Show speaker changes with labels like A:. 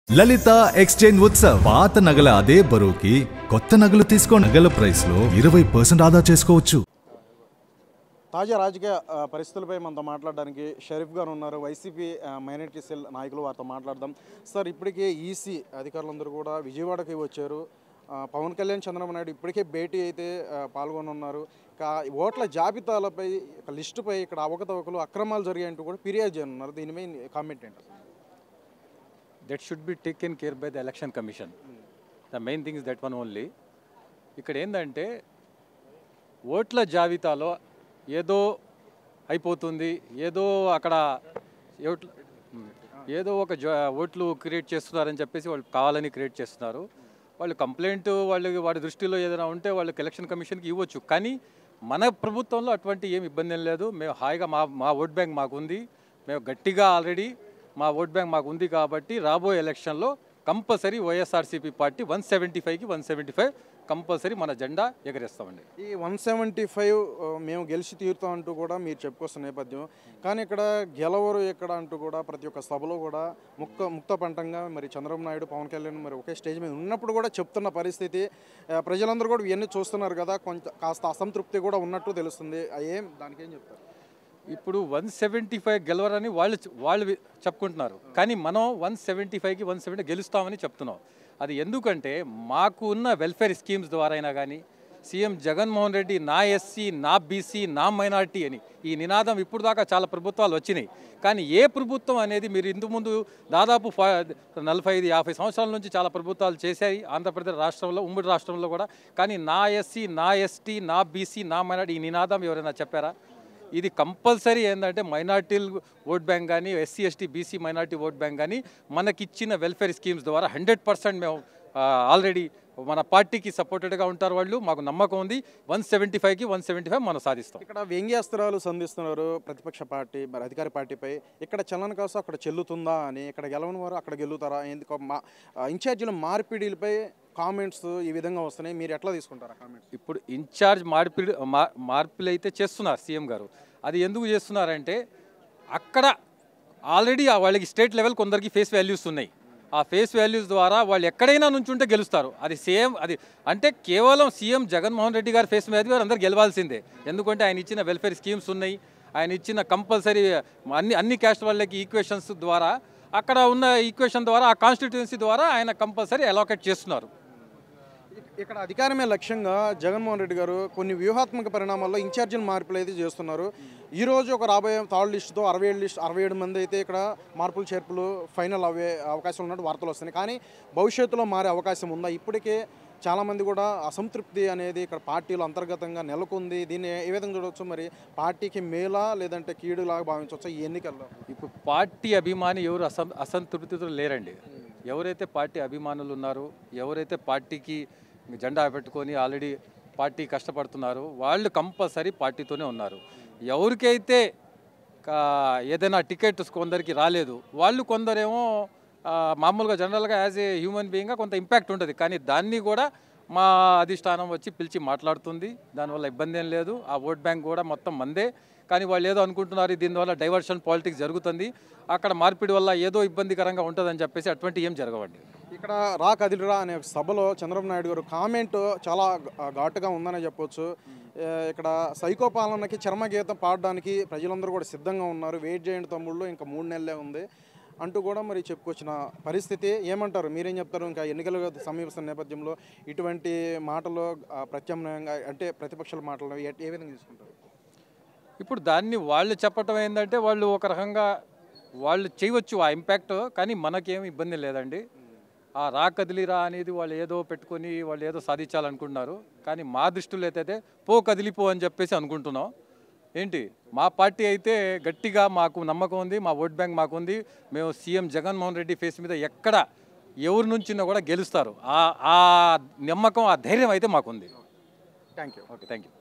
A: లలిత exchange Utsav పాత నగల అదే బరువుకి కొత్త నగలు తీసుకో నగల ప్రైస్ లో 20% ఆదా చేసుకోవచ్చు.
B: తాజా రాజకీయ పరిస్థితులపై మనతో మాట్లాడడానికి షరీఫ్ గారు ఉన్నారు. వైసీపీ మైనారిటీ సెల్ నాయకులు వారితో మాట్లాడదాం. సార్, ఇప్పటికే ఈసీ అధికారులందరూ కూడా విజయవాడకి వచ్చారు. పవన్ కళ్యాణ్, చంద్రబాబు నాయుడు ఇప్పటికే భేటీ అయితే పాల్గొనున్నారు. ఓట్ల జాబితాలపై లిస్టుపై ఇక్కడ అవకతవకలు అక్రమాలు జరిగాయంటూ కూడా ఫిర్యాదు చేయనున్నారు. దీనిపై కామెంట్ ఏంటి?
C: That should be taken care by the election commission. The main thing is that one only. ఇక్కడ ఏంటంటే ఓట్ల జాబితాలో ఏదో అయిపోతుంది, ఏదో అక్కడ ఏదో ఒక ఓట్లు క్రియేట్ చేస్తున్నారని చెప్పేసి వాళ్ళు కావాలని క్రియేట్ చేస్తున్నారు. వాళ్ళు కంప్లైంట్ వాడి దృష్టిలో ఏదైనా ఉంటే వాళ్ళకి ఎలక్షన్ కమిషన్కి ఇవ్వచ్చు. కానీ మన ప్రభుత్వంలో అటువంటి ఏం ఇబ్బంది ఏం లేదు. మేము హాయిగా మా ఓట్ బ్యాంక్ మాకుంది. మేము గట్టిగా ఆల్రెడీ మా ఓట్ బ్యాంక్ మాకు ఉంది కాబట్టి రాబోయే ఎలక్షన్లో కంపల్సరీ వైఎస్ఆర్సీపీ పార్టీ 175కి 175 కంపల్సరీ మన జెండా ఎగరేస్తామండి.
B: ఈ 175 మేము గెలిచి తీరుతామంటూ కూడా మీరు చెప్పుకొస్తున్న నేపథ్యం. కానీ ఇక్కడ గెలవరు ఎక్కడ అంటూ కూడా ప్రతి ఒక్క సభలో కూడా ముక్త పంటంగా మరి చంద్రబాబు నాయుడు, పవన్ కళ్యాణ్ మరి ఒకే స్టేజ్ మీద ఉన్నప్పుడు కూడా చెప్తున్న పరిస్థితి. ప్రజలందరూ కూడా ఇవన్నీ చూస్తున్నారు కదా, కాస్త అసంతృప్తి కూడా ఉన్నట్టు తెలుస్తుంది. దానికేం చెప్తారు?
C: ఇప్పుడు 175 గెలవరని వాళ్ళు చెప్పుకుంటున్నారు. కానీ మనం 175కి 170 గెలుస్తామని చెప్తున్నాం. అది ఎందుకంటే మాకు ఉన్న వెల్ఫేర్ స్కీమ్స్ ద్వారా అయినా కానీ సీఎం జగన్మోహన్ రెడ్డి నా ఎస్సీ, నా బీసీ, నా మైనార్టీ అని ఈ నినాదం ఇప్పుడు దాకా చాలా ప్రభుత్వాలు వచ్చినాయి. కానీ ఏ ప్రభుత్వం అనేది మీరు ఇంతకుముందు దాదాపు 45-50 సంవత్సరాల నుంచి చాలా ప్రభుత్వాలు చేశాయి ఆంధ్రప్రదేశ్ రాష్ట్రంలో, ఉమ్మడి రాష్ట్రంలో కూడా. కానీ నా ఎస్సీ, నా ఎస్టీ, నా బీసీ, నా మైనార్టీ ఈ నినాదం ఎవరైనా చెప్పారా? ఇది కంపల్సరీ ఏంటంటే మైనార్టీలు ఓట్ బ్యాంక్ కానీ, SC, ST, BC, minority vote bank కానీ మనకిచ్చిన వెల్ఫేర్ స్కీమ్స్ ద్వారా 100% మేము ఆల్రెడీ మన పార్టీకి సపోర్టెడ్గా ఉంటారు వాళ్ళు. మాకు నమ్మకం ఉంది. 175కి 175 మనం సాధిస్తాం.
B: ఇక్కడ వ్యంగ్యాస్త్రాలు సంధిస్తున్నారు ప్రతిపక్ష పార్టీ, మరి అధికార పార్టీపై. ఇక్కడ చలన కాసు అక్కడ చెల్లుతుందా అని, ఇక్కడ గెలవని వారు అక్కడ గెలుతారా? ఎందుకు ఇన్ఛార్జీల మార్పిడిలపై కామెంట్స్ ఈ విధంగా వస్తున్నాయి. మీరు ఎట్లా తీసుకుంటారా కామెంట్స్?
C: ఇప్పుడు ఇన్ఛార్జ్ మార్పులు అయితే చేస్తున్నారు సీఎం గారు. అది ఎందుకు చేస్తున్నారంటే అక్కడ ఆల్రెడీ వాళ్ళకి స్టేట్ లెవెల్ కొందరికి ఫేస్ వాల్యూస్ ఉన్నాయి. ఆ ఫేస్ వాల్యూస్ ద్వారా వాళ్ళు ఎక్కడైనా నుంచి ఉంటే గెలుస్తారు. అది సేమ్ అది అంటే కేవలం సీఎం జగన్మోహన్ రెడ్డి గారు ఫేస్ వాల్యూ అందరు గెలవాల్సిందే. ఎందుకంటే ఆయన ఇచ్చిన వెల్ఫేర్ స్కీమ్స్ ఉన్నాయి. ఆయన ఇచ్చిన కంపల్సరీ అన్ని క్యాస్ట్ వాళ్ళకి ఈక్వేషన్స్ ద్వారా, అక్కడ ఉన్న ఈక్వేషన్ ద్వారా, ఆ కాన్స్టిట్యుయెన్సీ ద్వారా ఆయన కంపల్సరీ అలోకేట్ చేస్తున్నారు.
B: ఇక్కడ అధికారమే లక్ష్యంగా జగన్మోహన్ రెడ్డి గారు కొన్ని వ్యూహాత్మక పరిణామాల్లో ఇన్ఛార్జీల మార్పులు అయితే చేస్తున్నారు. ఈరోజు ఒక రాబోయే థర్డ్ లిస్టుతో 67 మంది అయితే ఇక్కడ మార్పులు చేర్పులు ఫైనల్ అయ్యే అవకాశం ఉన్నట్టు వార్తలు వస్తున్నాయి. కానీ భవిష్యత్తులో మారే అవకాశం ఉందా? ఇప్పటికే చాలామంది కూడా అసంతృప్తి అనేది ఇక్కడ పార్టీలో అంతర్గతంగా నెలకొంది. దీన్ని ఏ విధంగా చూడవచ్చు? మరి పార్టీకి మేలా లేదంటే కీడులాగా భావించవచ్చా ఈ ఎన్నికల్లో?
C: ఇప్పుడు పార్టీ అభిమాని ఎవరు అసంతృప్తితో లేరండి. ఎవరైతే పార్టీ అభిమానులు ఉన్నారో, ఎవరైతే పార్టీకి జెండా పెట్టుకొని ఆల్రెడీ పార్టీ కష్టపడుతున్నారు వాళ్ళు కంపల్సరీ పార్టీతోనే ఉన్నారు. ఎవరికైతే ఏదైనా టికెట్ కొందరికి రాలేదు, వాళ్ళు కొందరేమో మామూలుగా జనరల్గా యాజ్ ఏ హ్యూమన్ బీయింగ్గా కొంత ఇంపాక్ట్ ఉంటుంది. కానీ దాన్ని కూడా మా అధిష్టానం వచ్చి పిలిచి మాట్లాడుతుంది. దానివల్ల ఇబ్బంది ఏం లేదు. ఆ ఓట్ బ్యాంక్ కూడా మొత్తం మందే. కానీ వాళ్ళు ఏదో అనుకుంటున్నారు దీనివల్ల డైవర్షన్ పాలిటిక్స్ జరుగుతుంది, అక్కడ మార్పిడి వల్ల ఏదో ఇబ్బందికరంగా ఉంటుందని చెప్పేసి అటువంటి ఏం జరగవండి.
B: ఇక్కడ రా కదిలిరా అనే సభలో చంద్రబాబు నాయుడు గారు కామెంట్ చాలా ఘాటుగా ఉందని చెప్పొచ్చు. ఇక్కడ సైకో పాలనకి చర్మగీతం పాడడానికి ప్రజలందరూ కూడా సిద్ధంగా ఉన్నారు. వెయిట్ చేయండి తమ్ముళ్ళు, ఇంకా 3 నెలలే ఉంది అంటూ కూడా మరి చెప్పుకొచ్చిన పరిస్థితి. ఏమంటారు? మీరేం చెప్తారు? ఇంకా ఎన్నికలు సమీపిస్తున్న నేపథ్యంలో ఇటువంటి మాటలు ప్రత్యామ్నాయంగా అంటే ప్రతిపక్షాల మాటలు ఏ విధంగా తీసుకుంటారు?
C: ఇప్పుడు దాన్ని వాళ్ళు చెప్పటం ఏంటంటే వాళ్ళు ఒక రకంగా వాళ్ళు చేయవచ్చు ఆ ఇంపాక్ట్. కానీ మనకేమి ఇబ్బంది లేదండి. ఆ రా కదిలిరా అనేది వాళ్ళు ఏదో పెట్టుకొని వాళ్ళు ఏదో సాధించాలనుకుంటున్నారు. కానీ మా దృష్టిలో అయితే కదిలిపో అని చెప్పేసి అనుకుంటున్నాం. ఏంటి మా పార్టీ అయితే గట్టిగా మాకు నమ్మకం ఉంది. మా ఓట్ బ్యాంక్ మాకుంది. మేము సీఎం జగన్మోహన్ రెడ్డి ఫేస్ మీద ఎక్కడ ఎవరి నుంచినా కూడా గెలుస్తారు. ఆ నమ్మకం, ఆ ధైర్యం అయితే మాకుంది.
B: Thank you.
C: Okay, thank you.